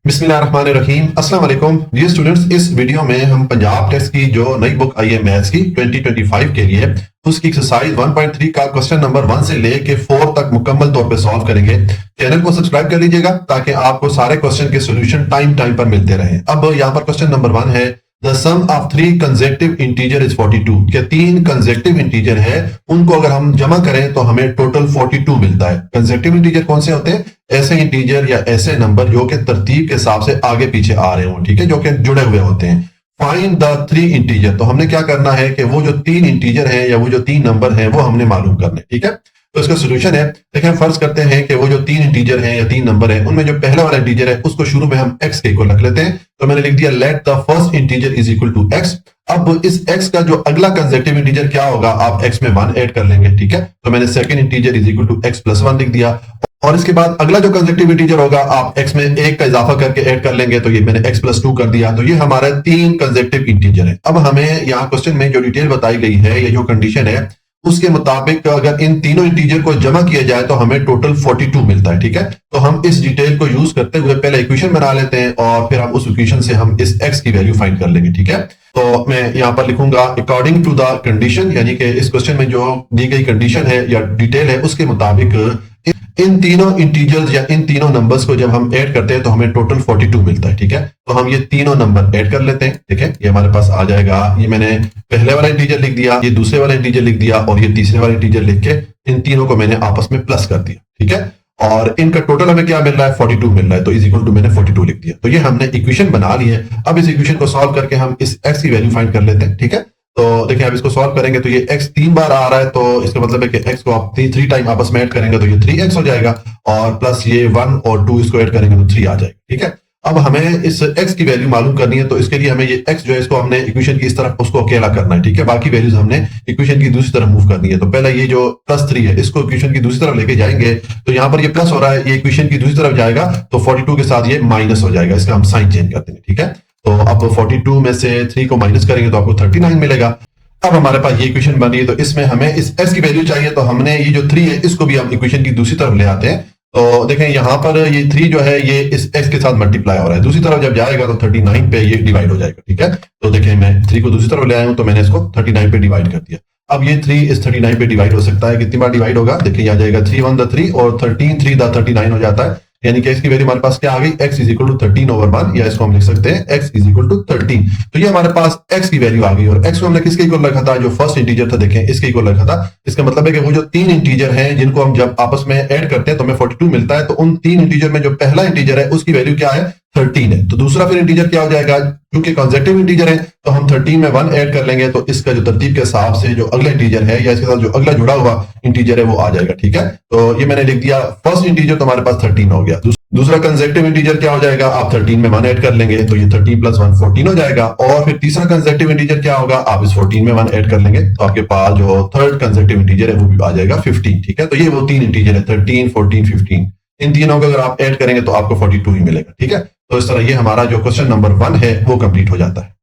बिस्मिल्लाहिर्रहमानिर्रहीम। अस्सलाम वालेकुम डियर स्टूडेंट्स। इस वीडियो में हम पंजाब टेस्ट की जो नई बुक आई है मैथ्स की 2025 के लिए, उसकी एक्सरसाइज 1.3 का क्वेश्चन नंबर 1 से लेके 4 तक मुकम्मल तौर पे सॉल्व करेंगे। चैनल को सब्सक्राइब कर लीजिएगा ताकि आपको सारे क्वेश्चन के सॉल्यूशन टाइम टाइम पर मिलते रहें। अब यहाँ पर क्वेश्चन नंबर 1 है, the sum of 3 consecutive integer is 42। क्या 3 कंसेक्टिव इंटीजर है, उनको अगर हम जमा करें तो हमें टोटल 42 मिलता है। कंसेक्टिव इंटीजर कौन से होते हैं? ऐसे इंटीजर या ऐसे नंबर जो कि तरतीब के हिसाब से आगे पीछे आ रहे हों, ठीक है, जो कि जुड़े हुए होते हैं। फाइंड द 3 इंटीजर, तो हमने क्या करना है कि वो जो 3 इंटीजर हैं या वो जो 3 नंबर हैं वो हमने मालूम करने, ठीक है। तो इसका सोल्यूशन है, देखिए हम फर्ज करते हैं कि वो जो 3 इंटीजर हैं या 3 नंबर हैं, उनमें जो पहला वाला इंटीजर है उसको शुरू में हम x के इक्वल रख लेते हैं। तो मैंने लिख दिया let the first integer is equal to x। अब इस x का जो अगला कंसेक्टिव इंटीजर क्या होगा, आप x में 1 ऐड कर लेंगे, ठीक है। तो मैंने second integer is equal to x plus 1 लिख दिया, और इसके बाद अगला जो कंसेक्टिव इंटीजर होगा आप x में 1 का इजाफा करके ऐड कर लेंगे, तो ये मैंने x प्लस 2 कर दिया। तो ये हमारा 3 कंसेक्टिव इंटीजर है। अब हमें यहाँ क्वेश्चन में जो डिटेल बताई गई है या जो कंडीशन है उसके मुताबिक अगर इन तीनों इंटीजर को जमा किया जाए तो हमें टोटल 42 मिलता है, ठीक है। तो हम इस डिटेल को यूज करते हुए पहले इक्वेशन बना लेते हैं और फिर हम उस इक्वेशन से हम इस x की वैल्यू फाइंड कर लेंगे, ठीक है। तो मैं यहाँ पर लिखूंगा अकॉर्डिंग टू द कंडीशन, यानी कि इस क्वेश्चन में जो दी गई कंडीशन है या डिटेल है उसके मुताबिक इन तीनों इंटीजर्स या इन तीनों नंबर्स को जब हम ऐड करते हैं तो हमें टोटल 42 मिलता है, ठीक है। तो हम ये तीनों नंबर ऐड कर लेते हैं, ठीक है। ये हमारे पास आ जाएगा, ये मैंने पहले वाला इंटीजर लिख दिया, ये दूसरे वाला इंटीजर लिख दिया और ये तीसरे वाला इंटीजर लिख के इन तीनों को मैंने आपस में प्लस कर दिया, ठीक है। और इनका टोटल हमें क्या मिल रहा है, 42 मिल रहा है। तो इज इक्वल टू मैंने 42 लिख दिया। तो ये हमने इक्वेशन बना ली है। अब इस इक्वेशन को सॉल्व करके हम इस x की वैल्यू फाइंड कर लेते हैं, ठीक है। तो देखिए अब इसको सॉल्व करेंगे तो ये x 3 बार आ रहा है, तो इसका मतलब है कि x को आप 3 टाइम आपस में ऐड करेंगे तो ये 3x हो जाएगा, और प्लस ये 1 और 2 इसको ऐड करेंगे तो 3 आ जाएगा, ठीक है। अब हमें इस x की वैल्यू मालूम करनी है, तो इसके लिए हमें ये x जो है इसको हमने इक्वेशन की इस तरफ उसको अकेला करना है, ठीक है। बाकी वैल्यूज हमने इक्वेशन की दूसरी तरफ मूव करनी है। तो पहले ये जो +3 है इसको इक्वेशन की दूसरी तरफ लेके जाएंगे, तो यहाँ पर ये प्लस हो रहा है, ये इक्वेशन की दूसरी तरफ जाएगा तो 42 के साथ ये माइनस हो जाएगा। इसका हम साइन चेंज कर देंगे, ठीक है। तो अब 42 में से 3 को माइनस करेंगे तो आपको 39 मिलेगा। अब हमारे पास ये इक्वेशन बन रही है, तो इसमें हमें इस s की वैल्यू चाहिए, तो हमने ये जो 3 है इसको भी हम इक्वेशन की दूसरी तरफ ले आते हैं। तो देखें यहाँ पर ये 3 जो है ये इस x के साथ मल्टीप्लाई हो रहा है, दूसरी तरफ जब जाएगा तो 39 पे ये डिवाइड हो जाएगा, ठीक है। तो देखें मैं 3 को दूसरी तरफ ले आया हूं, तो मैंने इसको 39 पे डिवाइड कर दिया। अब ये 3 इस 39 पे डिवाइड हो सकता है, कितनी बार डिवाइड होगा, देखिए आ जाएगा 3 1 द 3 और 13 3 द 39 हो जाता है। यानी कि x की वैल्यू हमारे पास क्या आ गई, x इज इक्वल टू 13/1, या इसको हम लिख सकते हैं x इज इक्वल टू 13। तो ये हमारे पास x की वैल्यू आ गई, और x को हमने किसके इक्वल रखा था, जो फर्स्ट इंटीजर था, देखें इसके इक्वल रखा था। इसका मतलब है कि वो जो 3 इंटीजर हैं जिनको हम जब आपस में ऐड करते हैं तो हमें 42 मिलता है। तो उन 3 इंटीजर में जो पहला इंटीजर है उसकी वैल्यू क्या है, 13 है। तो दूसरा फिर इंटीजर क्या हो जाएगा, क्योंकि कंसेक्टिव इंटीजर है तो हम 13 में 1 ऐड कर लेंगे, तो इसका जो तरतीब के हिसाब से जो अगला इंटीजर है या इसके साथ जो अगला जुड़ा हुआ इंटीजर है वो आ जाएगा, ठीक है। तो ये मैंने लिख दिया, फर्स्ट इंटीजर तो हमारे पास 13 हो गया। दूसरा कंसेक्टिव इंटीजर क्या हो जाएगा, आप 13 में 1 ऐड कर लेंगे तो ये 13 प्लस 1 14 हो जाएगा। और फिर तीसरा कंसेक्टिव इंटीजर क्या होगा, आप इस 14 में 1 ऐड कर लेंगे तो आपके पास जो थर्ड कंसेक्टिव इंटीजर है वो भी आ जाएगा 15, ठीक है। तो ये वो 3 इंटीजर है 13 14 15, इन तीनों को अगर आप ऐड करेंगे तो आपको 42 ही मिलेगा, ठीक है। तो इस तरह ये हमारा जो क्वेश्चन नंबर 1 है वो कंप्लीट हो जाता है।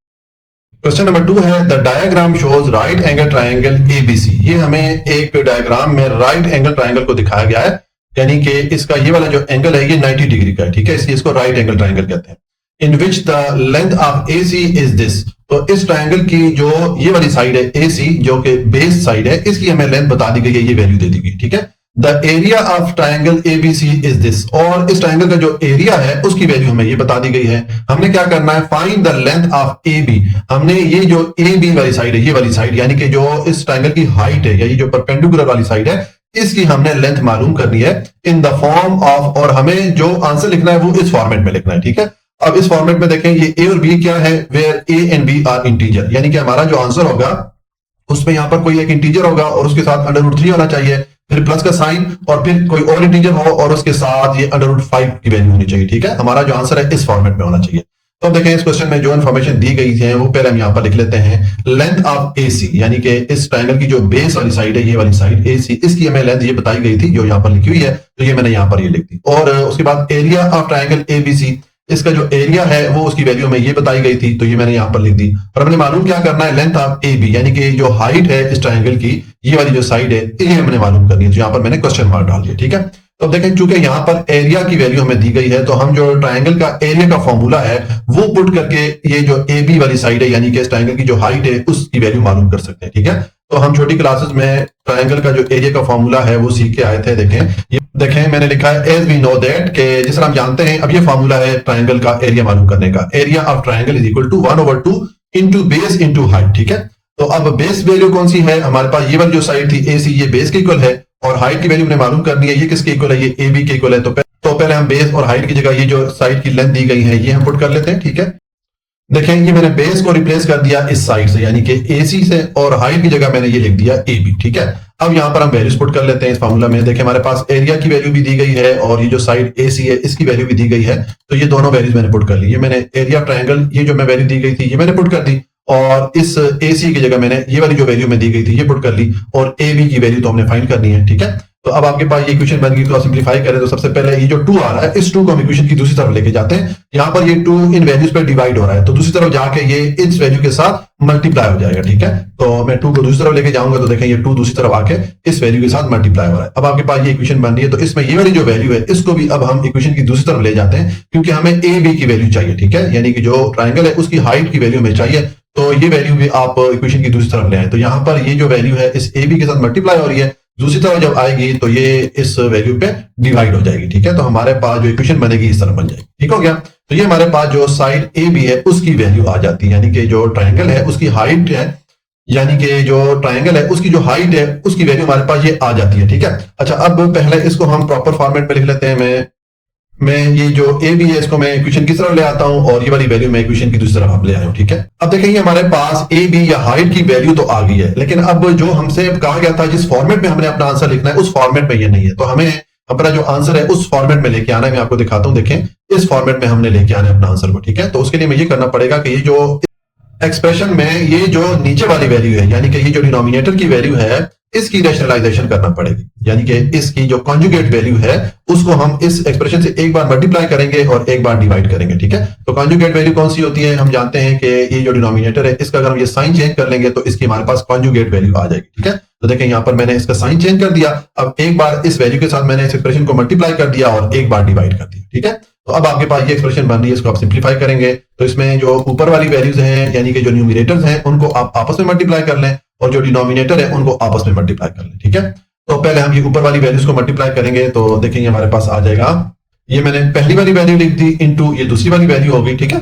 क्वेश्चन नंबर 2 है, the diagram shows right angle triangle ABC। ये हमें एक डायग्राम में राइट एंगल ट्राइंगल को दिखाया गया है, यानी कि इसका ये वाला जो एंगल है ये 90 डिग्री का है, ठीक है, इसलिए इसको राइट एंगल ट्राइंगल कहते हैं। In which the length of AC is this. तो इस ट्राइंगल की जो ये वाली साइड है AC, जो कि बेस साइड है, इसकी हमें लेंथ बता दी गई है, ये वैल्यू दे दी गई, ठीक है। The area of triangle ABC is this, और इस ट्राइंगल का जो एरिया है उसकी वैल्यू हमें ये बता दी गई है। हमने क्या करना है, find the length of AB। हमने ये जो AB वाली साइड है, ये वाली साइड यानी कि जो इस ट्राइंगल की हाइट है या ये जो परपेंडिकुलर वाली साइड है, इसकी हमने लेंथ मालूम करनी है इन द फॉर्म ऑफ, और हमें जो आंसर लिखना है वो इस फॉर्मेट में लिखना है, ठीक है। अब इस फॉर्मेट में देखें ये A और B क्या है, where A and B are integer, यानी कि हमारा जो आंसर होगा उसमें यहां पर कोई एक इंटीजर होगा और उसके साथ √3 होना चाहिए, फिर प्लस का साइन, और फिर कोई और इंटीजर हो और उसके साथ ये √5 की वैल्यू होनी चाहिए, ठीक है। हमारा जो आंसर है इस फॉर्मेट में होना चाहिए। तो देखें इस क्वेश्चन में जो इन्फॉर्मेशन दी गई है वो पहले हम यहाँ पर लिख लेते हैं। लेंथ ऑफ AC, यानी कि इस ट्रायंगल की जो बेस वाली साइड है, ये वाली साइड AC, इसकी हमें लेंथ ये बताई गई थी जो यहाँ पर लिखी हुई है, तो ये मैंने यहाँ पर ये लिख दी। और उसके बाद एरिया ऑफ ट्रायंगल ABC, इसका जो एरिया है वो उसकी वैल्यू में ये बताई गई थी, तो ये मैंने यहाँ पर लिख दी। और हमने मालूम क्या करना है, लेंथ ऑफ AB, यानी कि जो हाइट है इस ट्रायंगल की, ये वाली जो साइड है ये हमने मालूम करनी है, तो यहाँ पर मैंने क्वेश्चन मार्क डाल दिया, ठीक है। तो देखें चूंकि यहाँ पर एरिया की वैल्यू हमें दी गई है, तो हम जो ट्रायंगल का एरिया का फॉर्मूला है वो पुट करके ये जो ए बी वाली साइड है यानी कि इस ट्रायंगल की जो हाइट है उसकी वैल्यू मालूम कर सकते हैं। ठीक है, तो हम छोटी क्लासेस में ट्रायंगल का जो एरिया का फॉर्मूला है वो सीख के आए थे। देखें मैंने लिखा है एज वी नो दैट के जिस तरह हम जानते हैं, अब ये फॉर्मूला है ट्रायंगल का एरिया मालूम करने का। Area of triangle is equal to 1/2 into base into height. ठीक है, तो अब बेस वैल्यू कौन सी है हमारे पास, ये वाली जो साइड थी ए सी, ये बेस के इक्वल है, और हाइट की वैल्यू हमने मालूम करनी है, ये किसके इक्वल है, ये ए बी के इक्वल है। तो पहले हम बेस और हाइट की जगह ये जो साइड की लेंथ दी गई है ये हम पुट कर लेते हैं। ठीक है, देखें ये मैंने बेस को रिप्लेस कर दिया इस साइड से यानी कि AC से, और हाइट की जगह मैंने ये लिख दिया AB। ठीक है, अब यहां पर हम वैल्यूज पुट कर लेते हैं इस फार्मूला में। देखें हमारे पास एरिया की वैल्यू भी दी गई है और ये जो साइड AC है इसकी वैल्यू भी दी गई है, तो ये दोनों वैल्यूज मैंने पुट कर ली। ये मैंने एरिया ट्रायंगल ये जो मैं वैल्यू दी गई थी ये मैंने पुट कर दी, और इस AC की जगह मैंने ये वाली जो वैल्यू में दी गई थी ये पुट कर ली, और AB की वैल्यू तो हमने फाइंड करनी है। ठीक है, तो अब आपके पास ये इक्वेशन बन गई, तो सिंपलीफाई करें तो सबसे पहले ये जो 2 आ रहा है इस 2 को हम इक्वेशन की दूसरी तरफ लेके जाते हैं। यहाँ पर ये 2 इन वैल्यूज पे डिवाइड हो रहा है, तो दूसरी तरफ जाके ये इस वैल्यू के साथ मल्टीप्लाई हो जाएगा। ठीक है, तो मैं 2 को दूसरी तरफ लेके जाऊंगा तो देखें ये 2 दूसरी तरफ आके इस वैल्यू के साथ मल्टीप्लाई हो रहा है। अब आपके पास ये इक्वेशन बन रही है, तो इसमें ये वाली जो वैल्यू है इसको भी अब हम इक्वेशन की दूसरी तरफ ले जाते हैं, क्योंकि हमें ए बी की वैल्यू चाहिए। ठीक है, यानी कि जो ट्राइंगल है उसकी हाइट की वैल्यू हमें चाहिए, तो ये वैल्यू भी आप इक्वेशन की दूसरी तरफ ले आए। तो यहाँ पर ये जो वैल्यू है इस ए बी के साथ मल्टीप्लाई हो रही है, दूसरी तरफ जब आएगी तो ये इस वैल्यू पे डिवाइड हो जाएगी। ठीक है, तो हमारे पास जो इक्वेशन बनेगी इस तरह बन जाएगी। ठीक हो गया, तो ये हमारे पास जो साइड ए बी है उसकी वैल्यू आ जाती है, यानी कि जो ट्रायंगल है उसकी हाइट है, यानी कि जो ट्रायंगल है उसकी जो हाइट है उसकी वैल्यू हमारे पास ये आ जाती है। ठीक है, अच्छा अब पहले इसको हम प्रॉपर फॉर्मेट में लिख लेते हैं। मैं ये जो ए बी है इसको मैं इक्वेशन की तरफ ले आता हूं, और ये वाली वैल्यू मैं इक्वेशन की दूसरी तरफ ले आया हूं। ठीक है, अब देखेंगे हमारे पास ए बी या हाइट की वैल्यू तो आ गई है, लेकिन अब जो हमसे कहा गया था जिस फॉर्मेट में हमने अपना आंसर लिखना है उस फॉर्मेट में ये नहीं है, तो हमें अपना जो आंसर है उस फॉर्मेट में लेके आना है। मैं आपको दिखाता हूं, देखें इस फॉर्मेट में हमने लेके आना है अपना आंसर को। ठीक है, तो उसके लिए मुझे करना पड़ेगा कि ये जो एक्सप्रेशन में ये जो नीचे वाली वैल्यू है यानी कि ये जो डिनोमिनेटर की वैल्यू है इसकी रैशनलाइजेशन करना पड़ेगी, यानी कि इसकी जो कॉन्जुगेट वैल्यू है उसको हम इस एक्सप्रेशन से एक बार मल्टीप्लाई करेंगे और एक बार डिवाइड करेंगे। ठीक है, तो कॉन्जुगेट वैल्यू कौन सी होती है, हम जानते हैं कि ये जो डिनोमिनेटर है इसका अगर हम ये साइन चेंज कर लेंगे तो इसकी हमारे पास कॉन्जुगेट वैल्यू आ जाएगी। ठीक है, तो देखें यहाँ पर मैंने इसका साइन चेंज कर दिया, अब एक बार इस वैल्यू के साथ मैंने इस एक्सप्रेशन को मल्टीप्लाई कर दिया और एक बार डिवाइड कर दिया। ठीक है, तो अब आपके पास ये एक्सप्रेशन बन रही है, इसको आप सिंप्लीफाई करेंगे तो इसमें जो ऊपर वाली वैल्यूज हैं यानी कि जो न्यूमरेटर्स हैं उनको आप आपस में मल्टीप्लाई कर लें, और जो डिनोमिनेटर है उनको आपस में मल्टीप्लाई कर लें। ठीक है, तो पहले हम ये ऊपर वाली वैल्यूज को मल्टीप्लाई करेंगे, तो देखेंगे हमारे पास आ जाएगा, ये मैंने पहली वाली वैल्यू लिख दी इनटू ये दूसरी वाली वैल्यू हो गई। ठीक है,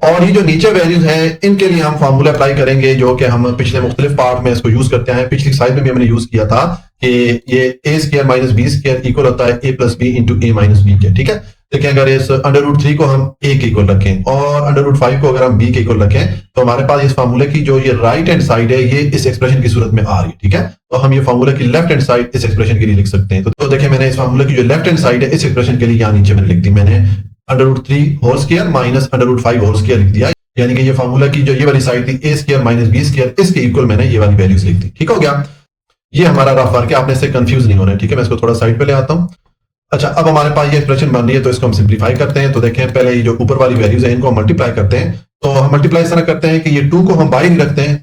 और ये जो नीचे वैल्यूज हैं इनके लिए हम फॉर्मूला अप्लाई करेंगे जो कि हम पिछले मुख्तलिफ पार्ट में इसको यूज करते हैं। पिछली स्लाइड में भी हमने यूज किया था कि ये A square minus B square equal होता है A plus B into A minus B के। ठीक है, देखिए अगर इस √3 को हम a के इक्वल रखें और √5 को अगर हम b के इक्वल रखें तो हमारे पास इस फार्मूले की जो ये राइट हैंड साइड है ये इस एक्सप्रेशन की सूरत में आ रही है। ठीक है, तो हम ये फार्मूले की लेफ्ट हैंड साइड इस एक्सप्रेशन के लिए लिख सकते हैं। तो देखिए मैंने इस फार्मूले की जो लेफ्ट हैंड साइड है इस एक्सप्रेशन के लिए यहाँ नीचे मैंने लिख दी, मैंने √3 whole square minus √5 whole square लिख दिया, यानी कि ये फार्मूला की जो ये वाली साइड थी a square minus b square इसके इक्वल मैंने ये वाली वैल्यूज लिख दी। ठीक हो गया, ये हमारा रफ वर्क है, आपने इससे कंफ्यूज नहीं होना है। ठीक है, मैं इसको थोड़ा साइड पे ले आता हूं। अच्छा, अब हमारे पास ये एक्सप्रेशन बन रही है तो इसको हम सिंप्लीफाई करते हैं। तो देखें पहले ये जो ऊपर वाली वैल्यूज है इनको हम मल्टीप्लाई करते हैं, तो हम मल्टीप्लाई इस तरह करते हैं कि ये 2 को हम बाहर ही रखते हैं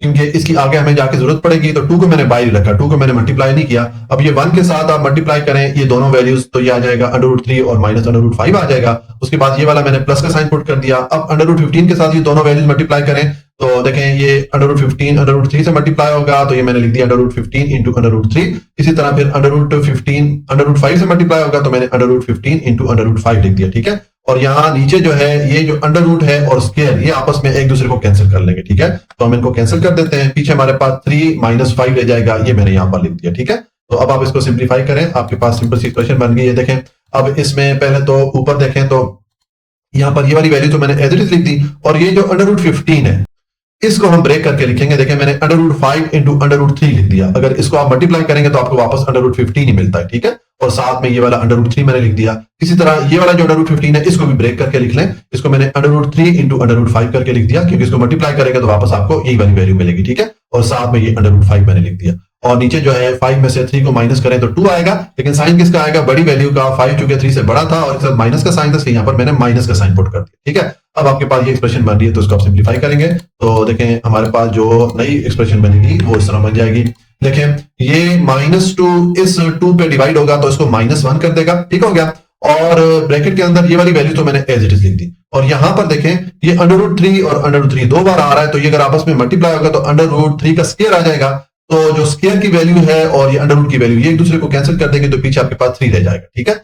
क्योंकि इसकी आगे हमें जाके जरूरत पड़ेगी, तो 2 को मैंने बाहर ही रखा, 2 को मैंने मल्टीप्लाई नहीं किया। अब ये 1 के साथ आप मल्टीप्लाई करें ये दोनों वैल्यूज, तो ये आ जाएगा √3 और माइनस √5 आ जाएगा। उसके बाद ये वाला मैंने प्लस का साइन पुट कर दिया। अब √15 के साथ ये दोनों वैल्यूज मल्टीप्लाई करें तो देखें ये √15 √3 से मल्टीप्लाई होगा, तो ये मैंने लिख दिया √15 इंटू √3। इसी तरह फिर √15 √5 से मल्टीप्लाई होगा तो मैंने √15 इंटू √5 लिख दिया। ठीक है, और यहाँ नीचे जो है ये जो √ है और स्क्वायर ये आपस में एक दूसरे को कैंसिल कर लेंगे। ठीक है, तो हम इनको कैंसिल कर देते हैं, पीछे हमारे पास 3 - 5 रह जाएगा, ये मैंने यहाँ पर लिख दिया। ठीक है, तो अब आप इसको सिंप्लीफाई करें, आपके पास सिंपल सी एक्सप्रेशन बन गई है। देखें अब इसमें पहले तो ऊपर देखें तो यहाँ पर ये वाली वैल्यू तो मैंने एज इट इज लिख दी, और ये जो √15 है इसको हम ब्रेक करके लिखेंगे। देखें मैंने √5 इंटू √3 लिख दिया, अगर इसको आप मल्टीप्लाई करेंगे तो आपको वापस √15 ही मिलता है। ठीक है, और साथ में ये वाला √3 मैंने लिख दिया। इसी तरह ये वाला जो √15 है इसको भी ब्रेक करके लिख लें, इसको मैंने √3 इंटू √5 करके लिख दिया, क्योंकि इसको मल्टीप्लाई करेंगे तो वापस आपको यही वाली वैल्यू मिलेगी। ठीक है, और साथ में ये √5 मैंने लिख दिया। और नीचे जो है 5 में से 3 को माइनस करें तो 2 आएगा, लेकिन साइन किसका आएगा, बड़ी वैल्यू का। 5 चूंकि 3 से बड़ा था और इसके साथ माइनस का साइन था, इसलिए यहाँ पर मैंने माइनस का साइन पुट कर दिया। ठीक है, अब आपके पास ये एक्सप्रेशन बन रही है तो इसको आप सिंप्लीफाई करेंगे तो देखें हमारे पास जो नई एक्सप्रेशन बनेगी वो इस तरह बन जाएगी। देखें ये -2 इस 2 पे डिवाइड होगा तो इसको -1 कर देगा। ठीक हो गया, और ब्रैकेट के अंदर ये वाली वैल्यू तो मैंने एज इट इज लिख दी। और यहां पर देखें ये √3 और √3 दो बार आ रहा है, तो ये अगर आपस में मल्टीप्लाई होगा तो √3 का स्क्वायर आ जाएगा। तो जो स्क्वायर की वैल्यू है और ये √रूट की वैल्यू ये एक दूसरे को कैंसिल कर देंगे तो पीछे आपके पास 3 रह जाएगा। ठीक है,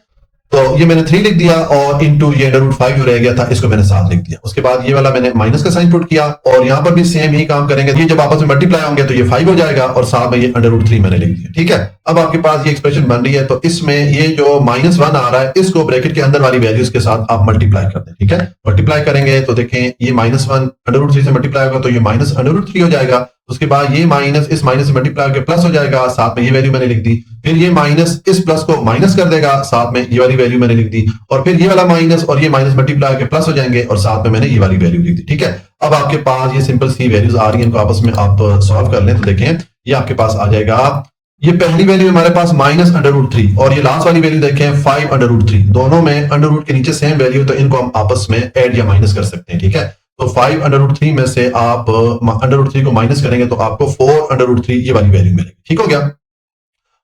तो ये मैंने 3 लिख दिया और इनटू ये √5 जो रह गया था इसको मैंने 7 लिख दिया। उसके बाद ये वाला मैंने माइनस का साइन पुट किया और यहां पर भी सेम ही काम करेंगे। ये जब आपस में मल्टीप्लाई होंगे तो ये 5 हो जाएगा और साथ में ये √3 मैंने लिख दिया। ठीक है, अब आपके पास ये एक्सप्रेशन बन रही है तो इसमें ये जो -1 आ रहा है इसको ब्रैकेट के अंदर वाली वैल्यूज के साथ आप मल्टीप्लाई कर दें। ठीक है, मल्टीप्लाई करेंगे तो देखें ये -1 √3 से मल्टीप्लाई होगा तो ये -√3 हो जाएगा। उसके बाद ये माइनस इस माइनस से मल्टीप्लाई होकर प्लस हो जाएगा, साथ में ये वैल्यू मैंने लिख दी। फिर ये माइनस इस प्लस को माइनस कर देगा, साथ में ये वाली वैल्यू मैंने लिख दी। और फिर ये वाला माइनस और ये माइनस मल्टीप्लाई होकर प्लस हो जाएंगे और साथ में मैंने ये वाली वैल्यू लिख दी। ठीक है, अब आपके पास ये सिंपल सी वैल्यूज आ रही है, इनको आपस में आप सॉल्व कर लें तो देखें ये आपके पास आ जाएगा। ये पहली वैल्यू हमारे पास -√3 और ये लास्ट वाली वैल्यू देखें 5√3, दोनों में अंडर के नीचे सेम वैल्यू, तो इनको हम आपस में ऐड या माइनस कर सकते हैं। ठीक है, तो 5√3 में से आप √3 को माइनस करेंगे तो आपको 4√3 ये वाली वैल्यू मिलेगी। ठीक हो गया,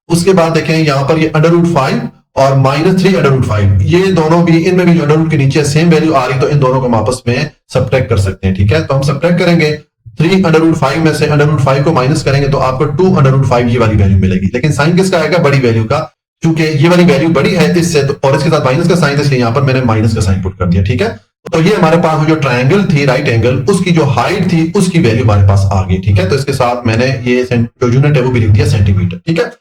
उसके बाद देखें यहां पर ये √5 और -3√5 ये दोनों भी, इनमें भी जो अंडर के नीचे सेम वैल्यू आ रही तो इन दोनों को हम आपस में सब्ट्रैक्ट कर सकते हैं। ठीक है, तो हम सब्ट्रैक्ट करेंगे 3√5 में से √5 को माइनस करेंगे तो आपको 2√5 ये वाली वैल्यू मिलेगी। लेकिन साइन किसका आएगा, बड़ी वैल्यू का, क्योंकि ये वाली वैल्यू बड़ी है इससे और इसके साथ माइनस का साइन, इसलिए यहां पर मैंने माइनस का साइन पुट कर दिया। ठीक है, तो ये हमारे पास जो ट्रायंगल थी राइट एंगल उसकी जो हाइट थी उसकी वैल्यू हमारे पास आ गई। ठीक है, तो इसके साथ मैंने ये जो यूनिट है वो भी लिख दिया सेंटीमीटर। ठीक है,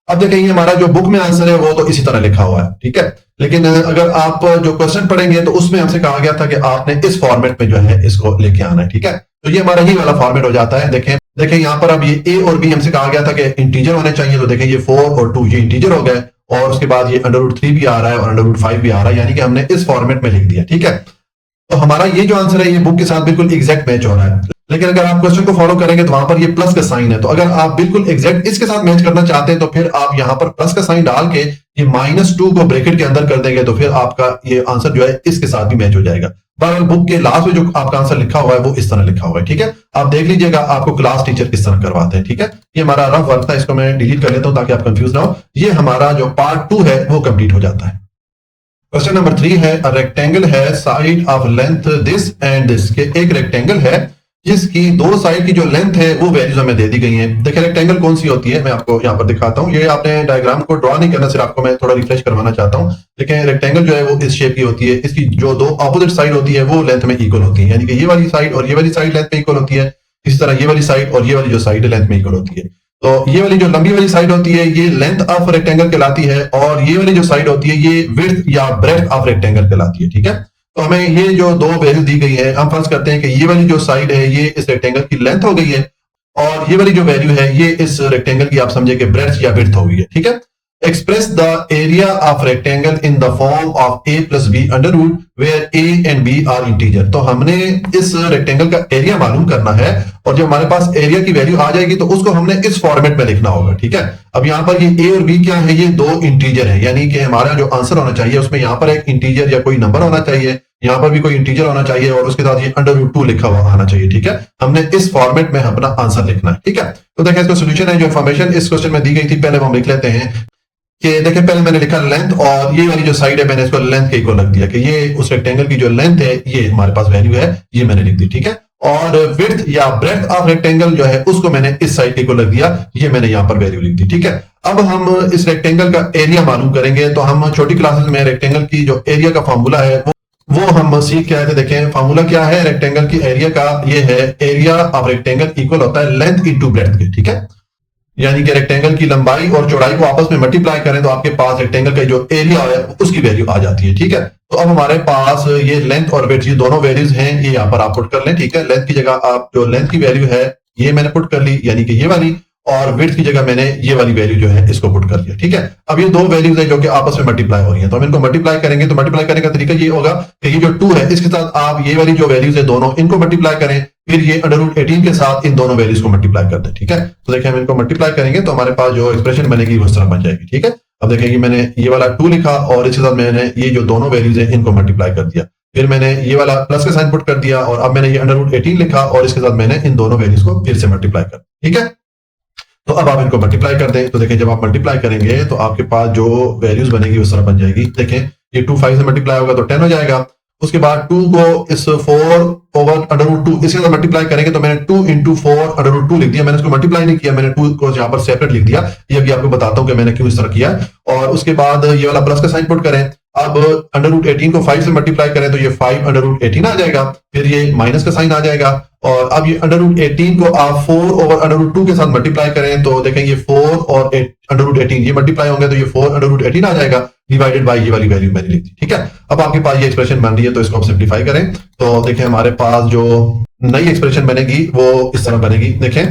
अब देखें ये हमारा जो बुक में आंसर है वो तो इसी तरह लिखा हुआ है। ठीक है, लेकिन अगर आप जो क्वेश्चन पढ़ेंगे तो उसमें हमसे कहा गया था कि आपने इस फॉर्मेट में जो है इसको लेके आना है। ठीक है, तो ये हमारा ही वाला फॉर्मेट हो जाता है। देखें यहाँ पर अब ये ए और बी हमसे कहा गया था कि इंटीजर होने चाहिए, तो देखें ये 4 और 2 ये इंटीजर हो गए और उसके बाद ये √3 भी आ रहा है और √5 भी आ रहा है, यानी कि हमने इस फॉर्मेट में लिख दिया। ठीक है, तो हमारा ये जो आंसर है ये बुक के साथ बिल्कुल एग्जैक्ट मैच हो रहा है। लेकिन अगर आप क्वेश्चन को फॉलो करेंगे तो वहां पर ये प्लस का साइन है, तो अगर आप बिल्कुल एग्जैक्ट इसके साथ मैच करना चाहते हैं तो फिर आप यहां पर प्लस का साइन डाल के ये -2 को ब्रैकेट के अंदर कर देंगे तो फिर आपका ये आंसर जो है इसके साथ भी मैच हो जाएगा। बहरहाल बुक के लास्ट में जो आपका आंसर लिखा हुआ है वो इस तरह लिखा हुआ है। ठीक है, आप देख लीजिएगा आपको क्लास टीचर किस तरह करवाते हैं। ठीक है, ये हमारा रफ वर्क था, इसको मैं डिलीट कर लेता हूं ताकि आप कंफ्यूज ना हो। ये हमारा जो पार्ट 2 है वो कंप्लीट हो जाता है। क्वेश्चन नंबर 3 है, अ रेक्टेंगल है side of length this and this, के एक रेक्टेंगल है जिसकी दो साइड की जो लेंथ है वो वैल्यूज हमें दे दी गई हैं। देखिए रेक्टेंगल कौन सी होती है मैं आपको यहाँ पर दिखाता हूँ। ये आपने डायग्राम को ड्रॉ नहीं करना, सिर्फ आपको मैं थोड़ा रिफ्रेश करवाना चाहता हूँ। देखिए रेक्टेंगल जो है वो इस शेप की होती है, इसकी जो दो ऑपोजिट साइड होती है वो लेंथ में इक्वल होती है, यानी कि ये वाली साइड और ये वाली साइड लेंथ में इक्वल होती है। इसी तरह ये वाली साइड और ये वाली जो साइड लेंथ में इक्वल होती है। तो ये वाली जो लंबी वाली साइड होती है ये लेंथ ऑफ रेक्टेंगल कहलाती है और ये वाली जो साइड होती है ये विड्थ या ब्रेड्थ ऑफ रेक्टेंगल कहलाती है। ठीक है, तो हमें ये जो दो वैल्यू दी गई है, हम फर्ज करते हैं कि ये वाली जो साइड है ये इस रेक्टेंगल की लेंथ हो गई है और ये वाली जो वैल्यू है ये इस रेक्टेंगल की आप समझे कि ब्रेड्थ या विड्थ हो गई है। ठीक है, express the area of rectangle in the form of a + b under root where a and b are integer. तो हमने इस रेक्टेंगल का एरिया मालूम करना है और जब हमारे पास एरिया की वैल्यू आ जाएगी तो उसको हमने इस फॉर्मेट में लिखना होगा। ठीक है, अब यहाँ पर ये a और b क्या है, ये दो इंटीजर है, यानी कि हमारा जो आंसर होना चाहिए उसमें यहाँ पर एक इंटीजर या कोई नंबर होना चाहिए, यहाँ पर भी कोई इंटीजर होना चाहिए और उसके साथ ये √2 लिखा हुआ आना चाहिए। ठीक है, हमने इस फॉर्मेट में अपना आंसर लिखना है। ठीक है, तो देखिए इसका सोल्यूशन है, जो इन्फॉर्मेशन इस क्वेश्चन में दी गई थी पहले हम लिख लेते हैं कि देखिए पहले मैंने लिखा लेंथ और ये वाली जो साइड है मैंने इसको लेंथ के इक्वल रख दिया कि ये उस रेक्टेंगल की जो लेंथ है ये हमारे पास वैल्यू है, ये मैंने लिख दी। ठीक है, और विड्थ या ब्रेड्थ ऑफ रेक्टेंगल जो है उसको मैंने इस साइड के इक्वल रख दिया, ये मैंने यहाँ पर वैल्यू लिख दी। ठीक है, अब हम इस रेक्टेंगल का एरिया मालूम करेंगे। तो हम छोटी क्लासेस में रेक्टेंगल की जो एरिया का फॉर्मूला है वो हम सीख के आए थे। देखें फॉर्मूला क्या है रेक्टेंगल की एरिया का, ये है एरिया ऑफ रेक्टेंगल इक्वल होता है लेंथ इनटू ब्रेड्थ के। ठीक है, यानी कि रेक्टेंगल की लंबाई और चौड़ाई को आपस में मल्टीप्लाई करें तो आपके पास रेक्टेंगल का जो एरिया है उसकी वैल्यू आ जाती है। ठीक है, तो अब हमारे पास ये लेंथ और विड्थ ये दोनों वैल्यूज हैं, ये यहाँ पर आप पुट कर लें। ठीक है, लेंथ की जगह आप जो लेंथ की वैल्यू है ये मैंने पुट कर ली, यानी कि ये वाली, और विड्थ की जगह मैंने ये वाली वैल्यू जो है इसको पुट कर दिया। ठीक है, अब ये दो वैल्यूज है जो कि आपस में मल्टीप्लाई हो रही हैं, तो हम इनको मल्टीप्लाई करेंगे। तो मल्टीप्लाई करने का तरीका ये होगा कि ये जो 2 है इसके साथ आप ये वाली जो वैल्यूज है दोनों इनको मल्टीप्लाई करें, फिर ये अंडर रूट 18 के साथ इन दोनों वैल्यूज को मल्टीप्लाई कर दें। ठीक है, तो देखिए हम इनको मल्टीप्लाई करेंगे तो हमारे पास जो एक्सप्रेशन बनेगी वो इस तरह बन जाएगी। ठीक है, अब देखिए कि मैंने ये वाला 2 लिखा और इसके साथ मैंने ये जो दोनों वैल्यूज हैं इनको मल्टीप्लाई कर दिया, फिर मैंने ये वाला प्लस का साइन पुट कर दिया और अब मैंने ये अंडर रूट 18 लिखा और इसके साथ मैंने इन दोनों वैल्यूज को फिर से मल्टीप्लाई कर। ठीक है, तो अब आप इनको मल्टीप्लाई कर दें तो देखिए जब आप मल्टीप्लाई करेंगे तो आपके पास जो वैल्यूज बनेगी उस तरह बन जाएगी। देखें ये 2 5 से मल्टीप्लाई होगा तो 10 हो जाएगा, उसके बाद 2 को इस 4 ओवर अंडर रूट 2 इसके साथ मल्टीप्लाई करेंगे तो मैंने 2 इंटू 4 अंडर रूट 2 लिख दिया, मैंने इसको मल्टीप्लाई नहीं किया, मैंने 2 को यहाँ पर सेपरेट लिख दिया। ये अभी आपको बताता हूं कि मैंने क्यों इस तरह किया। और उसके बाद ये वाला प्लस का साइन पुट करें, अब अंडर रूट 18 को 5 से मल्टीप्लाई करें तो ये 5 अंडर रूट 18 आ जाएगा, फिर ये माइनस का साइन आ जाएगा और अब ये अंडर रूट 18 को आप 4 ओवर अंडर रूट 2 के साथ मल्टीप्लाई करें तो देखें ये 4 और अंडर रूट 18 ये मल्टीप्लाई होंगे तो ये 4 अंडर रूट 18 आ जाएगा डिवाइडेड बाय ये वाली वैल्यू मैंने लिख दी। ठीक है, अब आपके पास ये एक्सप्रेशन बन रही है तो इसको आप सिंप्लीफाई करें तो देखें हमारे पास जो नई एक्सप्रेशन बनेगी वो इस तरह बनेगी। देखें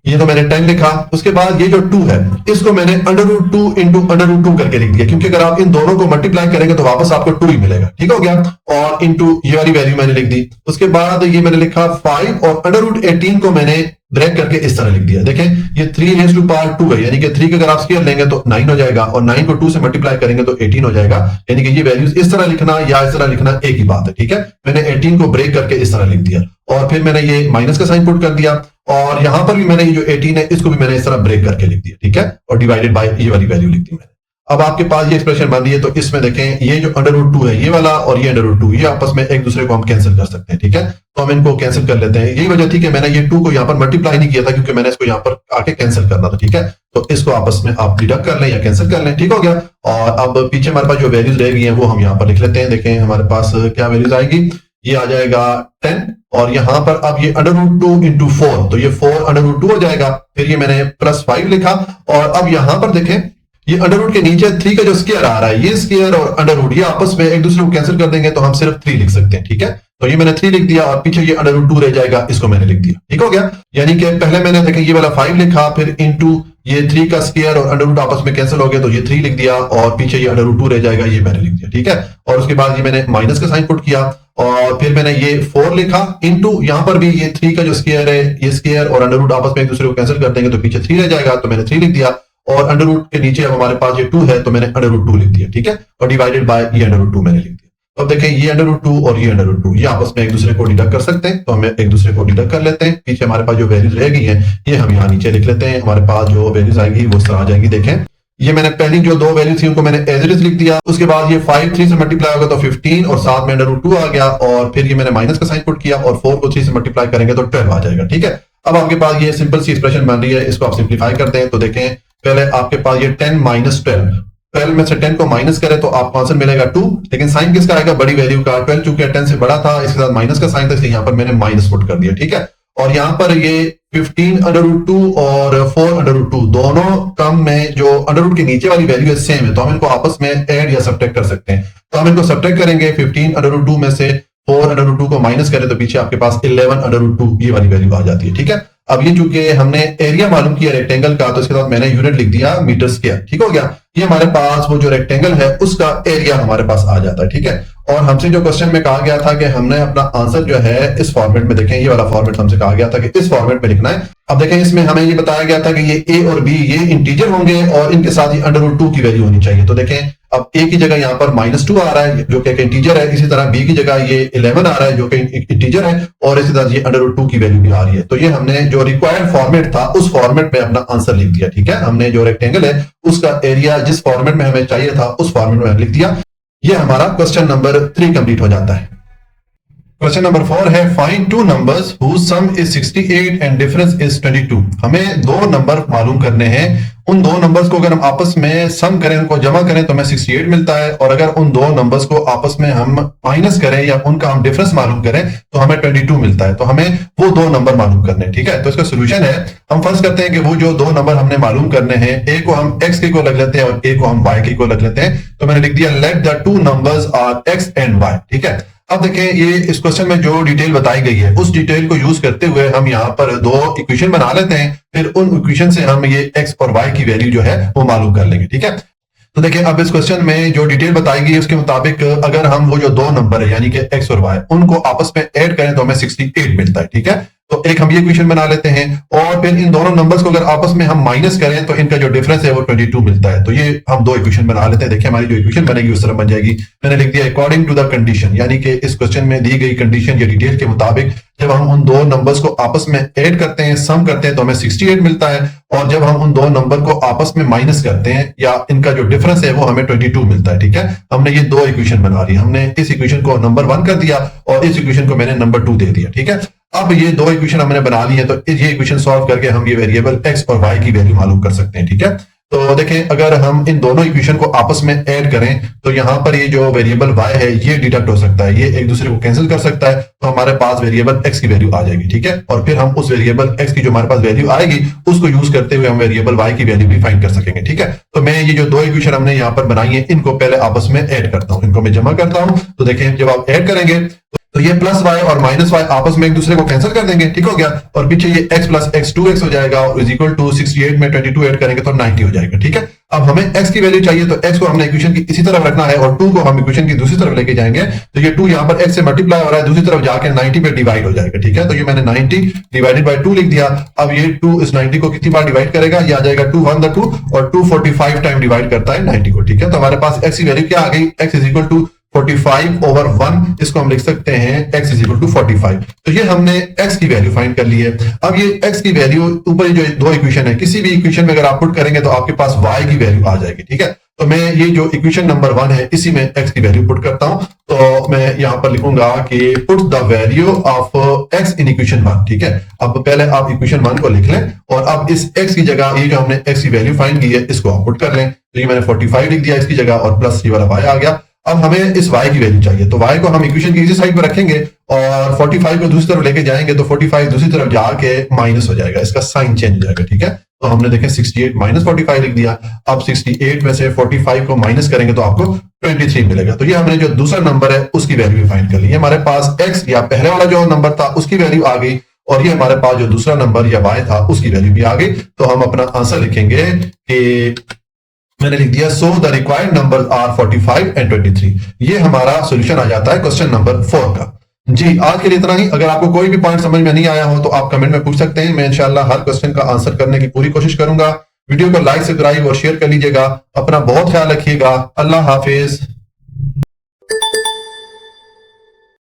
ये तो मैंने 10 लिखा, उसके बाद ये जो 2 है इसको मैंने under root 2 into under root 2 करके लिख दिया, क्योंकि अगर आप इन दोनों को मल्टीप्लाई करेंगे तो वापस आपको 2 ही मिलेगा। ठीक हो गया, और इंटू ये वाली वैल्यू मैंने लिख दी। उसके बाद ये मैंने लिखा 5 और अंडर रूट 18 को मैंने ब्रेक करके इस तरह लिख दिया। देखें ये 3 रेज़ टू पावर 2 है, यानी कि 3 का अगर आप स्क्वायर लेंगे तो 9 हो जाएगा और 9 को 2 से मल्टीप्लाई करेंगे तो 18 हो जाएगा, यानी कि ये वैल्यूज इस तरह लिखना या इस तरह लिखना एक ही बात है। ठीक है, मैंने 18 को ब्रेक करके इस तरह लिख दिया और फिर मैंने ये माइनस का साइन पुट कर दिया और यहां पर भी मैंने ये जो 18 है इसको भी मैंने इस तरह ब्रेक करके लिख दिया। ठीक है, और डिवाइडेड बाय ये वाली वैल्यू लिख दी मैंने। अब आपके पास ये एक्सप्रेशन बन रही है तो इसमें देखें ये जो अंडर रूट 2 है ये वाला और ये अंडर रूट 2 ये आपस में एक दूसरे को हम कैंसिल कर सकते हैं। ठीक है, तो हम इनको कैंसिल कर लेते हैं। यही वजह थी कि मैंने ये 2 को यहाँ पर मल्टीप्लाई नहीं किया था, क्योंकि मैंने इसको यहाँ पर आके कैंसिल करना था। ठीक है, तो इसको आपस में आप डिडक्ट कर लें या कैंसिल कर लें। ठीक हो गया, और अब पीछे हमारे पास जो वैल्यूज रह गई हैं वो हम यहाँ पर लिख लेते हैं। देखें हमारे पास क्या वैल्यूज आएगी, ये आ जाएगा 10 और यहां पर अब ये अंडर रूट 2 इंटू 4 तो ये 4 अंडर रूट 2 हो जाएगा। फिर ये मैंने प्लस 5 लिखा और अब यहां पर देखें ये अंडर रूट के नीचे 3 का जो स्क्वायर आ रहा है, ये स्क्वायर और अंडर रूट ये आपस में एक दूसरे को कैंसिल कर देंगे तो हम सिर्फ 3 लिख सकते हैं। ठीक है, तो ये मैंने 3 लिख दिया और पीछे ये अंडर रूट 2 रह जाएगा, इसको मैंने लिख दिया। ठीक हो गया, यानी कि पहले मैंने देखें ये वाला 5 लिखा, फिर इंटू ये 3 का स्क्वायर और अंडर रूट आपस में कैंसिल हो गया तो ये 3 लिख दिया और पीछे ये अंडर रूट 2 रह जाएगा, ये मैंने लिख दिया। ठीक है, और उसके बाद ये मैंने माइनस का साइन पुट किया और फिर मैंने ये 4 लिखा इंटू यहां पर भी ये 3 का जो स्क्वायर है ये स्क्वायर और अंडर रूट आपस में एक दूसरे को कैंसिल कर देंगे तो पीछे 3 रह जाएगा, तो मैंने 3 लिख दिया और अंडर रूट के नीचे अब हमारे पास ये 2 है तो मैंने अंडर रूट 2 लिख दिया। ठीक है, और डिवाइडेड बाय ये अंडर रूट 2 मैंने लिख दिया। तो अब देखें ये अंडर रूट 2 और ये अंडर रूट 2 ये आपस में एक दूसरे को डिडक्ट कर सकते हैं, तो हम एक दूसरे को डिडक्ट कर लेते हैं। पीछे हमारे पास जो वैल्यूज रह गई हैं ये हम यहाँ नीचे लिख लेते हैं। हमारे पास जो वैल्यूज आएगी वो इस तरह आ जाएंगी। देखें ये मैंने पहली जो 2 वैल्यू थी उनको मैंने एज इट इज लिख दिया, उसके बाद ये 5 3 से मल्टीप्लाई होगा तो 15 और साथ में अंडर रूट 2 आ गया और फिर ये मैंने माइनस का साइन पुट किया और 4 को 3 से मल्टीप्लाई करेंगे तो 12 आ जाएगा। ठीक है, अब आपके पास ये सिंपल सी एक्सप्रेशन बन रही है, इसको आप सिंप्लीफाई करते हैं तो देखें पहले आपके पास ये 10 माइनस 12 में से 10 को माइनस करें तो आपको आंसर मिलेगा 2, लेकिन साइन किसका आएगा, बड़ी वैल्यू का। 12 चूंकि 10 से बड़ा था इसके साथ माइनस का साइन था, इसलिए यहाँ पर मैंने माइनस पुट कर दिया। ठीक है, और यहाँ पर ये 15 अंडर रूट 2 और 4 अंडर रूट 2 दोनों टर्म में जो अंडर रूट के नीचे वाली वैल्यू है सेम है, तो हम इनको आपस में ऐड या सब्ट्रैक्ट कर सकते हैं। तो हम इनको सब्ट्रैक्ट करेंगे, 15 अंडर रूट 2 में से 4 अंडर रूट 2 को माइनस करें तो पीछे आपके पास 11 अंडर रूट 2 ये वाली वैल्यू आ जाती है। ठीक है, अब ये चूंकि हमने एरिया मालूम किया रेक्टेंगल का तो इसके साथ मैंने यूनिट लिख दिया मीटर स्क्वायर। ठीक हो गया, ये हमारे पास वो जो रेक्टेंगल है उसका एरिया हमारे पास आ जाता है। ठीक है, और हमसे जो क्वेश्चन में कहा गया था कि हमने अपना आंसर जो है इस फॉर्मेट में, देखें ये वाला फॉर्मेट हमसे कहा गया था कि इस फॉर्मेट में लिखना है। अब देखें इसमें हमें ये बताया गया था कि ये a और b ये इंटीजर होंगे और इनके साथ ही अंडर रूट 2 की वैल्यू होनी चाहिए। तो देखें अब a की जगह यहाँ पर -2 आ रहा है जो कि एक इंटीजर है, इसी तरह b की जगह ये 11 आ रहा है जो कि इंटीजर है और इसी तरह ये अंडर रूट 2 की वैल्यू भी आ रही है। तो ये हमने जो रिक्वायर्ड फॉर्मेट था उस फॉर्मेट में अपना आंसर लिख दिया। ठीक है, हमने जो रेक्टेंगल है उसका एरिया जिस फॉर्मेट में हमें चाहिए था उस फॉर्मेट में लिख दिया। ये हमारा क्वेश्चन नंबर 3 कंप्लीट हो जाता है। क्वेश्चन नंबर 4 है find two numbers whose sum is 68 and difference is 22। हमें 2 नंबर मालूम करने हैं, उन 2 नंबर्स को अगर हम आपस में सम करें, उनको जमा करें तो हमें 68 मिलता है, और अगर उन 2 नंबर्स को आपस में हम माइनस करें या उनका हम डिफरेंस मालूम करें तो हमें 22 मिलता है। तो हमें वो 2 नंबर मालूम करने हैं। ठीक है, तो इसका सोल्यूशन है, हम फर्स्ट करते हैं कि वो जो 2 नंबर हमने मालूम करने हैं, ए को हम x के को रख लेते हैं और ए को हम y के को रख लेते हैं। तो मैंने लिख दिया let the 2 numbers are x and y। ठीक है, अब देखें ये इस क्वेश्चन में जो डिटेल बताई गई है उस डिटेल को यूज करते हुए हम यहाँ पर 2 इक्वेशन बना लेते हैं, फिर उन इक्वेशन से हम ये x और y की वैल्यू जो है वो मालूम कर लेंगे। ठीक है, तो देखिए अब इस क्वेश्चन में जो डिटेल बताई गई है उसके मुताबिक अगर हम वो जो दो नंबर है यानी कि x और y उनको आपस में ऐड करें तो हमें 68 मिलता है, ठीक है। तो एक हम ये इक्वेशन बना लेते हैं और फिर इन दोनों नंबर्स को अगर आपस में हम माइनस करें तो इनका जो डिफरेंस है वो 22 मिलता है। तो ये हम दो इक्वेशन बना लेते हैं। देखिए हमारी जो इक्वेशन बनेगी उस तरह बन जाएगी। मैंने लिख दिया अकॉर्डिंग टू द कंडीशन, यानी कि इस क्वेश्चन में दी गई कंडीशन या डिटेल के मुताबिक जब हम उन दो नंबर्स को आपस में ऐड करते हैं, सम करते हैं तो हमें 68 मिलता है, और जब हम उन दो नंबर को आपस में माइनस करते हैं या इनका जो डिफरेंस है वो हमें 22 मिलता है, ठीक है। हमने ये दो इक्वेशन बना ली। हमने इस इक्वेशन को नंबर 1 कर दिया और इस इक्वेशन को मैंने नंबर 2 दे दिया, ठीक है। अब ये दो इक्वेशन हमने बना ली है तो ये इक्वेशन सॉल्व करके हम ये वेरिएबल x और y की वैल्यू मालूम कर सकते हैं, ठीक है। तो देखें अगर हम इन दोनों इक्वेशन को आपस में ऐड करें तो यहाँ पर ये जो वेरिएबल y है ये डिडक्ट हो सकता है, ये एक दूसरे को कैंसिल कर सकता है, तो हमारे पास वेरिएबल x की वैल्यू आ जाएगी, ठीक है। और फिर हम उस वेरिएबल x की जो हमारे पास वैल्यू आएगी उसको यूज करते हुए हम वेरिएबल y की वैल्यू भी फाइंड कर सकेंगे, ठीक है। तो मैं ये जो दो इक्वेशन हमने यहाँ पर बनाई है इनको पहले आपस में ऐड करता हूँ, इनको मैं जमा करता हूँ। तो देखें जब आप ऐड करेंगे तो ये प्लस y और माइनस y आपस में एक दूसरे को कैंसिल कर देंगे, ठीक हो गया। और पीछे ये x प्लस x 2x हो जाएगा और इज इक्वल टू 68 में 22 ऐड करेंगे तो 90 हो जाएगा, ठीक है। अब हमें x की वैल्यू चाहिए तो x को हमने इक्वेशन की इसी तरफ रखना है और 2 को हम इक्वेशन की दूसरी तरफ लेके जाएंगे। तो ये 2 यहाँ पर x से मल्टीप्लाई हो रहा है, दूसरी तरफ जाके 90 पे डिवाइड हो जाएगा, ठीक है। तो ये मैंने 90 डिवाइडेड बाय 2 लिख दिया। अब ये 2 इस 90 को कितनी बार डिवाइड करेगा, ये आ जाएगा 2 1 2 और 245 टाइम डिवाइड करता है 90 को, ठीक है। तो हमारे पास x की वैल्यू क्या आ गई, x is equal to 45 over 1, इसको हम लिख सकते हैं x इज इक्वल टू 45। तो ये हमने x की वैल्यू फाइंड कर ली है। अब ये x की वैल्यू ऊपर जो दो इक्वेशन है किसी भी इक्वेशन में अगर आप पुट करेंगे तो आपके पास y की वैल्यू आ जाएगी, ठीक है। तो मैं ये जो इक्वेशन नंबर 1 है इसी में x की वैल्यू पुट करता हूं। तो मैं यहां पर लिखूंगा कि put the value of x in equation 1, ठीक है। अब पहले आप इक्वेशन 1 को लिख लें और अब इस x की जगह ये जो हमने x की वैल्यू फाइंड की है इसको आप पुट कर लें। तो ये मैंने 45 लिख दिया इसकी जगह और प्लस ये वाला y आ गया। अब हमें इस y की वैल्यू चाहिए तो y को हम इक्वेशन की इसी साइड पर रखेंगे और 45 को दूसरी तरफ लेके जाएंगे तो 45 दूसरी तरफ जाके माइनस हो जाएगा, इसका साइन चेंज हो जाएगा, ठीक है। तो हमने देखें 68 माइनस 45 लिख दिया। अब 68 में से 45 को माइनस करेंगे तो आपको 23 मिलेगा। तो ये हमने जो दूसरा नंबर है उसकी वैल्यू फाइंड कर ली। हमारे पास x या पहले वाला जो नंबर था उसकी वैल्यू आ गई और ये हमारे पास जो दूसरा नंबर या y था उसकी वैल्यू भी आ गई। तो हम अपना आंसर लिखेंगे कि मैंने लिख दिया so the required number are 45 and 23। ये हमारा सॉल्यूशन आ जाता है क्वेश्चन नंबर 4 का। जी आज के लिए इतना ही। अगर आपको कोई भी पॉइंट समझ में नहीं आया हो तो आप कमेंट में पूछ सकते हैं। मैं इंशाल्लाह हर क्वेश्चन का आंसर करने की पूरी कोशिश करूंगा। वीडियो को लाइक सब्सक्राइब और शेयर कर लीजिएगा। अपना बहुत ख्याल रखिएगा। अल्लाह हाफिज।